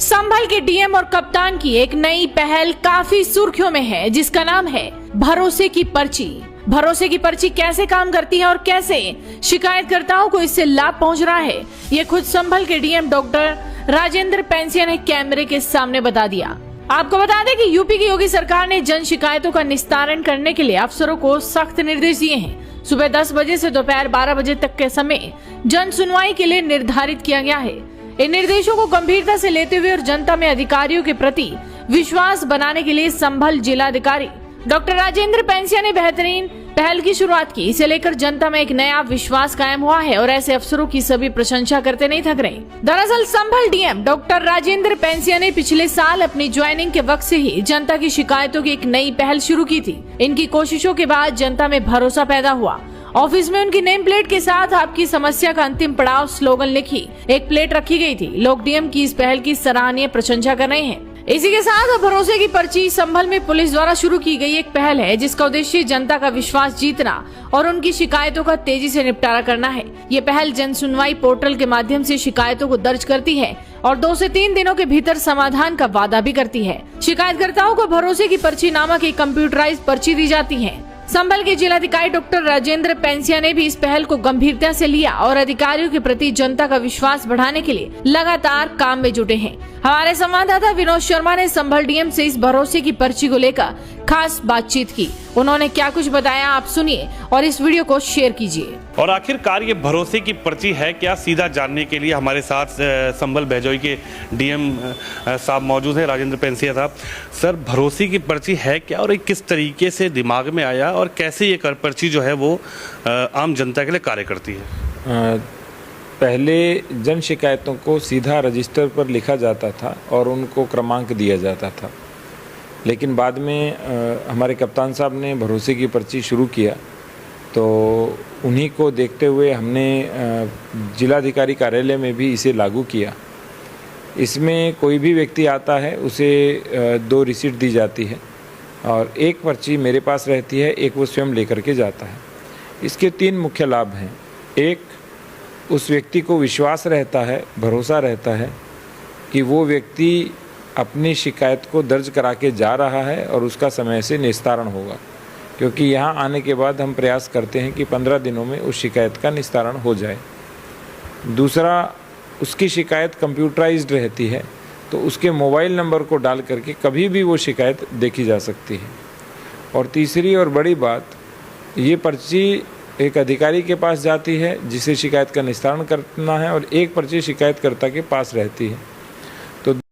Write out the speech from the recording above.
संभल के डीएम और कप्तान की एक नई पहल काफी सुर्खियों में है, जिसका नाम है भरोसे की पर्ची। भरोसे की पर्ची कैसे काम करती है और कैसे शिकायतकर्ताओं को इससे लाभ पहुंच रहा है, ये खुद संभल के डीएम डॉक्टर राजेंद्र पैंसिया ने कैमरे के सामने बता दिया। आपको बता दें कि यूपी की योगी सरकार ने जन शिकायतों का निस्तारण करने के लिए अफसरों को सख्त निर्देश दिए हैं। सुबह 10 बजे से दोपहर 12 बजे तक के समय जन सुनवाई के लिए निर्धारित किया गया है। इन निर्देशों को गंभीरता से लेते हुए और जनता में अधिकारियों के प्रति विश्वास बनाने के लिए संभल जिलाधिकारी डॉक्टर राजेंद्र पैंसिया ने बेहतरीन पहल की शुरुआत की। इसे लेकर जनता में एक नया विश्वास कायम हुआ है और ऐसे अफसरों की सभी प्रशंसा करते नहीं थक रहे। दरअसल संभल डीएम डॉक्टर राजेंद्र पैंसिया ने पिछले साल अपनी ज्वाइनिंग के वक्त से ही जनता की शिकायतों की एक नई पहल शुरू की थी। इनकी कोशिशों के बाद जनता में भरोसा पैदा हुआ। ऑफिस में उनकी नेम प्लेट के साथ आपकी समस्या का अंतिम पड़ाव स्लोगन लिखी एक प्लेट रखी गई थी। लोग डीएम की इस पहल की सराहनीय प्रशंसा कर रहे हैं। इसी के साथ भरोसे की पर्ची संभल में पुलिस द्वारा शुरू की गई एक पहल है, जिसका उद्देश्य जनता का विश्वास जीतना और उनकी शिकायतों का तेजी से निपटारा करना है। ये पहल जन सुनवाई पोर्टल के माध्यम से शिकायतों को दर्ज करती है और 2 से 3 दिनों के भीतर समाधान का वादा भी करती है। शिकायतकर्ताओं को भरोसे की पर्ची नामक एक कंप्यूटराइज्ड पर्ची दी जाती है। संभल के जिलाधिकारी डॉक्टर राजेंद्र पैंसिया ने भी इस पहल को गंभीरता से लिया और अधिकारियों के प्रति जनता का विश्वास बढ़ाने के लिए लगातार काम में जुटे हैं। हमारे संवाददाता विनोद शर्मा ने संभल डीएम से इस भरोसे की पर्ची को लेकर खास बातचीत की। उन्होंने क्या कुछ बताया, आप सुनिए और इस वीडियो को शेयर कीजिए। और आखिरकार ये भरोसे की पर्ची है क्या, सीधा जानने के लिए हमारे साथ संभल भैजोई के डीएम साहब मौजूद हैं, राजेंद्र पैंसिया साहब। सर, भरोसे की पर्ची है क्या और ये किस तरीके से दिमाग में आया और कैसे ये पर्ची जो है वो आम जनता के लिए कार्य करती है? पहले जन शिकायतों को सीधा रजिस्टर पर लिखा जाता था और उनको क्रमांक दिया जाता था, लेकिन बाद में हमारे कप्तान साहब ने भरोसे की पर्ची शुरू किया, तो उन्हीं को देखते हुए हमने जिलाधिकारी कार्यालय में भी इसे लागू किया। इसमें कोई भी व्यक्ति आता है उसे 2 रिसीट दी जाती है और एक पर्ची मेरे पास रहती है, एक वो स्वयं लेकर के जाता है। इसके 3 मुख्य लाभ हैं। एक, उस व्यक्ति को विश्वास रहता है, भरोसा रहता है कि वो व्यक्ति अपनी शिकायत को दर्ज करा के जा रहा है और उसका समय से निस्तारण होगा, क्योंकि यहाँ आने के बाद हम प्रयास करते हैं कि 15 दिनों में उस शिकायत का निस्तारण हो जाए। दूसरा, उसकी शिकायत कंप्यूटराइज्ड रहती है, तो उसके मोबाइल नंबर को डाल करके कभी भी वो शिकायत देखी जा सकती है। और तीसरी और बड़ी बात, ये पर्ची एक अधिकारी के पास जाती है जिसे शिकायत का निस्तारण करना है और एक पर्ची शिकायतकर्ता के पास रहती है।